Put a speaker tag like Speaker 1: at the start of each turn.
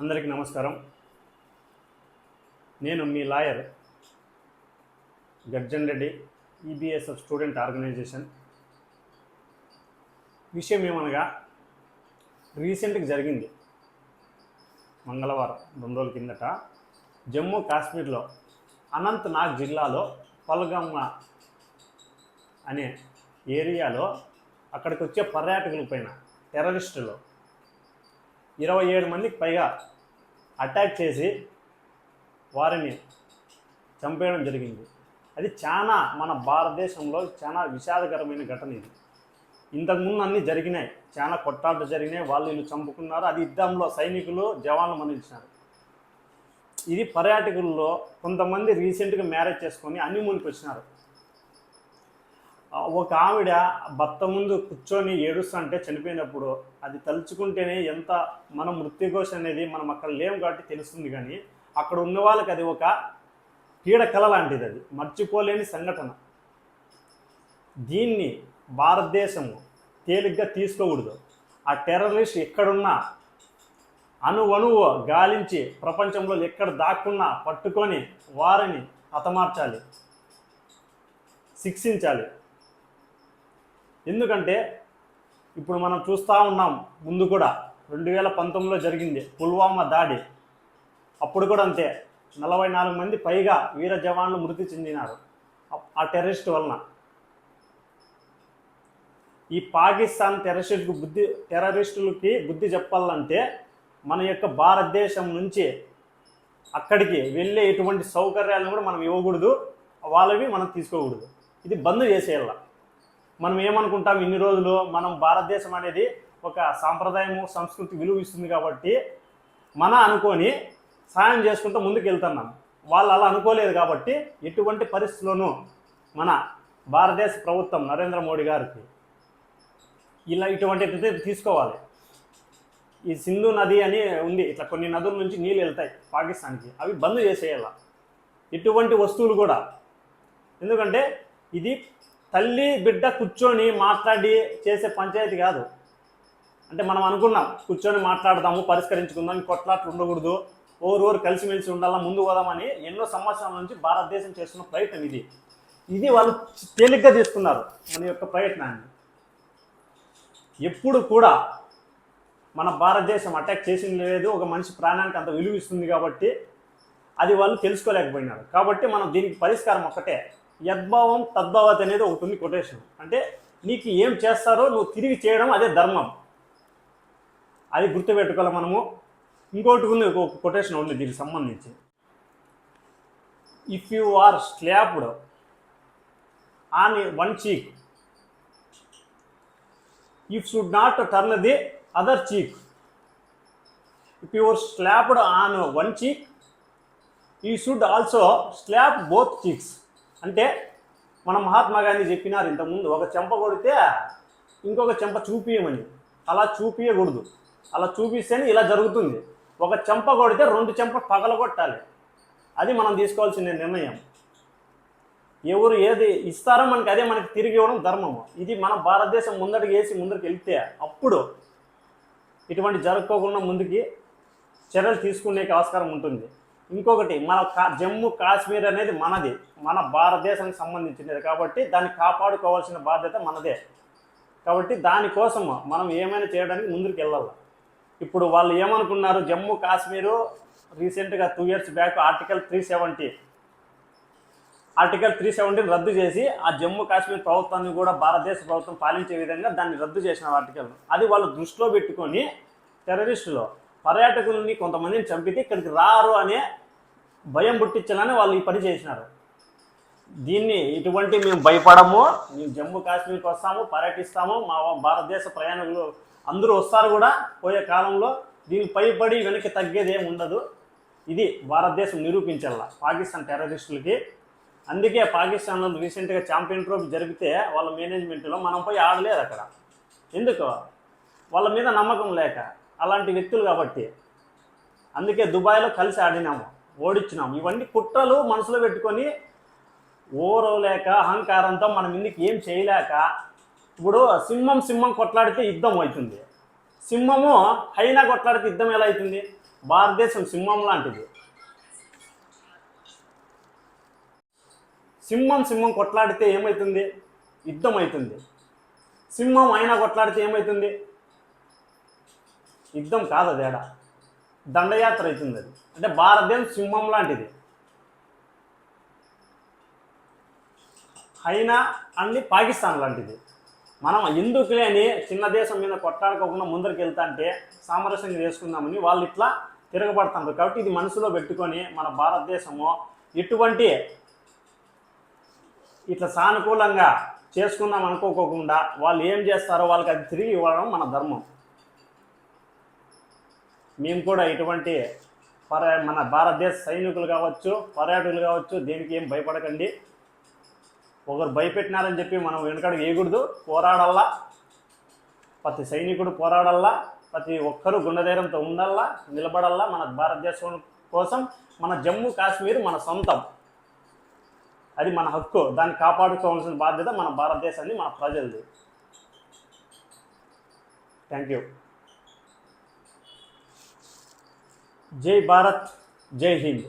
Speaker 1: అందరికీ నమస్కారం. నేను మీ lawyer Garjan Reddy, EBSF student organization. విషయం ఏమనగా రీసెంట్గా జరిగింది మంగళవారం 2 రోజుల కిందట జమ్మూ కాశ్మీర్లో అనంతనాగ్ జిల్లాలో పల్గమ్మ అనే ఏరియాలో అక్కడికి వచ్చే పర్యాటకుల పైన టెర్రరిస్టులు 27 మందికి పైగా అటాక్ చేసి వారిని చంపేయడం జరిగింది. అది చాలా మన భారతదేశంలో చాలా విషాదకరమైన ఘటన. ఇది ఇంతకుముందు అన్నీ జరిగినాయి, చాలా కొట్టాట్లు జరిగినాయి, వాళ్ళు వీళ్ళు చంపుకున్నారు. అది యుద్ధంలో సైనికులు జవాన్లు మరణించినారు. ఇది పర్యాటకుల్లో కొంతమంది రీసెంట్గా మ్యారేజ్ చేసుకొని హనీమూన్కి వచ్చినారు. ఒక ఆవిడ భర్త ముందు కూర్చొని ఏడుస్తుంటే చనిపోయినప్పుడు అది తలుచుకుంటేనే ఎంత మన మృత్యుఘోష అనేది మనం అక్కడ లేము కాబట్టి తెలుస్తుంది. కానీ అక్కడ ఉన్న వాళ్ళకి అది ఒక పీడకల లాంటిది, అది మర్చిపోలేని సంఘటన. దీన్ని భారతదేశము తేలిగ్గా తీసుకోకూడదు. ఆ టెర్రరిస్ట్ ఎక్కడున్నా అణువణువు గాలించి ప్రపంచంలో ఎక్కడ దాక్కున్నా పట్టుకొని వారిని హతమార్చాలి, శిక్షించాలి. ఎందుకంటే ఇప్పుడు మనం చూస్తూ ఉన్నాం, ముందు కూడా 2019లో జరిగింది పుల్వామా దాడి. అప్పుడు కూడా అంతే, 44 మంది పైగా వీర జవాన్లు మృతి చెందినారు ఆ టెర్రరిస్ట్ వలన. ఈ పాకిస్తాన్ టెర్రరిస్టులకి బుద్ధి చెప్పాలంటే మన యొక్క భారతదేశం నుంచి అక్కడికి వెళ్ళే ఎటువంటి సౌకర్యాలను కూడా మనం ఇవ్వకూడదు, వాళ్ళవి మనం తీసుకోకూడదు. ఇది బంద్ చేసేయాల. మనం ఏమనుకుంటాం, ఇన్ని రోజులు మనం భారతదేశం అనేది ఒక సాంప్రదాయము సంస్కృతి విలువ ఇస్తుంది కాబట్టి మన అనుకొని సాయం చేసుకుంటూ ముందుకు వెళ్తున్నాం. వాళ్ళు అలా అనుకోలేదు కాబట్టి ఎటువంటి పరిస్థితుల్లోనూ మన భారతదేశ ప్రభుత్వం నరేంద్ర మోడీ గారికి ఇటువంటి తీసుకోవాలి. ఈ సింధు నది అని ఉంది, ఇట్లా కొన్ని నదుల నుంచి నీళ్ళు వెళ్తాయి పాకిస్తాన్కి, అవి బంద్ చేసేయాల ఎటువంటి వస్తువులు కూడా. ఎందుకంటే ఇది తల్లి బిడ్డ కూర్చొని మాట్లాడి చేసే పంచాయతీ కాదు. అంటే మనం అనుకున్నాం కూర్చొని మాట్లాడదాము, పరిష్కరించుకుందాం, కొట్లాట్లు ఉండకూడదు, ఓరు కలిసిమెలిసి ఉండాలా, ముందు పోదామని ఎన్నో సంవత్సరాల నుంచి భారతదేశం చేస్తున్న ప్రయత్నం ఇది. ఇది వాళ్ళు తేలిగ్గా తీసుకున్నారు మన యొక్క ప్రయత్నాన్ని. ఎప్పుడు కూడా మన భారతదేశం అటాక్ చేసింది లేదు, ఒక మనిషి ప్రాణానికి అంత విలువ ఇస్తుంది కాబట్టి అది వాళ్ళు తెలుసుకోలేకపోయినారు. కాబట్టి మనం దీనికి పరిష్కారం ఒక్కటే, యద్భావం తద్భావత్ అనేది ఒకటి ఉంది కొటేషన్. అంటే నీకు ఏం చేస్తారో నువ్వు తిరిగి చేయడం అదే ధర్మం, అది గుర్తుపెట్టుకోవాలి మనము. ఇంకోటి ఉంది, ఒక కొటేషన్ ఉంది దీనికి సంబంధించి. If you are slapped on one cheek, you should not turn the other cheek. If you are slapped on one cheek, you should also slap both cheeks. అంటే మన మహాత్మా గాంధీ చెప్పినారు ఇంతకుముందు, ఒక చెంప కొడితే ఇంకొక చెంప చూపియమని. అలా చూపించకూడదు, అలా చూపిస్తేనే ఇలా జరుగుతుంది. ఒక చెంప కొడితే 2 చెంప పగలగొట్టాలి. అది మనం తీసుకోవాల్సిన నిర్ణయం. ఎవరు ఏది ఇస్తారో మనకి అదే మనకి తిరిగి ఇవ్వడం ధర్మము. ఇది మన భారతదేశం ముందరికి వెళ్తే అప్పుడు ఇటువంటి జరుపుకోకుండా ముందుకి చర్యలు తీసుకునే ఆస్కారం ఉంటుంది. ఇంకొకటి, మన జమ్మూ కాశ్మీర్ అనేది మనది, మన భారతదేశానికి సంబంధించినది కాబట్టి దాన్ని కాపాడుకోవాల్సిన బాధ్యత మనదే. కాబట్టి దానికోసం మనం ఏమైనా చేయడానికి ముందుకు వెళ్ళాలి. ఇప్పుడు వాళ్ళు ఏమనుకున్నారు, జమ్మూ కాశ్మీరు రీసెంట్గా 2 years బ్యాక్ ఆర్టికల్ 370 రద్దు చేసి ఆ జమ్మూ కాశ్మీర్ ప్రభుత్వాన్ని కూడా భారతదేశ ప్రభుత్వం పాలించే విధంగా దాన్ని రద్దు చేసిన ఆర్టికల్. అది వాళ్ళు దృష్టిలో పెట్టుకొని టెర్రరిస్టులు పర్యాటకులని కొంతమందిని చంపితే ఇక్కడికి రారు అనే భయం పుట్టించాలని వాళ్ళు ఈ పని చేసినారు. దీన్ని ఇటువంటి మేము భయపడము, మేము జమ్మూ కాశ్మీర్కి వస్తాము, పర్యటిస్తాము, మా భారతదేశ ప్రయాణికులు అందరూ వస్తారు కూడా పోయే కాలంలో. దీనికి భయపడి వెనక్కి తగ్గేది ఏమి ఉండదు. ఇది భారతదేశం నిరూపించాల పాకిస్తాన్ టెర్రరిస్టులకి. అందుకే పాకిస్తాన్లో రీసెంట్గా ఛాంపియన్ ట్రోఫీ జరిగితే వాళ్ళ మేనేజ్మెంట్లో మనం పోయి ఆడలేదు అక్కడ. ఎందుకు? వాళ్ళ మీద నమ్మకం లేక, అలాంటి వ్యక్తులు కాబట్టి. అందుకే దుబాయ్లో కలిసి ఆడినాము, ఓడించినాము. ఇవన్నీ కుట్రలు మనసులో పెట్టుకొని ఓరవలేక అహంకారంతో మనం ఇందుకు ఏం చేయలేక, ఇప్పుడు సింహం కొట్లాడితే యుద్ధం అవుతుంది. సింహము హైనా కొట్లాడితే యుద్ధం ఎలా అవుతుంది? భారతదేశం సింహం లాంటిది. సింహం కొట్లాడితే ఏమవుతుంది? యుద్ధం అవుతుంది. సింహం అయినా కొట్లాడితే ఏమవుతుంది? యుద్ధం కాదు, అది ఏడా దండయాత్ర అవుతుంది. అది అంటే భారతదేశం సింహం లాంటిది. అయినా అన్ని పాకిస్తాన్ లాంటిది. మనం ఎందుకు లేని చిన్న దేశం మీద కొట్లాడుకోకుండా ముందరికి వెళ్తా అంటే సామరస్యంగా చేసుకుందామని వాళ్ళు ఇట్లా తిరగబడుతున్నారు. కాబట్టి ఇది మనసులో పెట్టుకొని మన భారతదేశము ఎటువంటి ఇట్లా సానుకూలంగా చేసుకుందాం అనుకోకుండా వాళ్ళు ఏం చేస్తారో వాళ్ళకి అది తిరిగి ఇవ్వడం మన ధర్మం. మేము కూడా ఇటువంటి మన భారతదేశ సైనికులు కావచ్చు, పర్యాటకులు కావచ్చు, దేనికి ఏం భయపడకండి. ఒకరు భయపెట్టినారని చెప్పి మనం వెనకడుగు వేయకూడదు. పోరాడల్లా, ప్రతి సైనికుడు పోరాడల్లా, ప్రతి ఒక్కరూ గుండెధైర్యంతో ఉండల్లా, నిలబడల్లా. మన భారతదేశం కోసం మన జమ్మూ కాశ్మీర్ మన సొంతం, అది మన హక్కు. దాన్ని కాపాడుకోవాల్సిన బాధ్యత మన భారతదేశాన్ని, మన ప్రజలది. Thank you. జై భారత్, జై హింద్.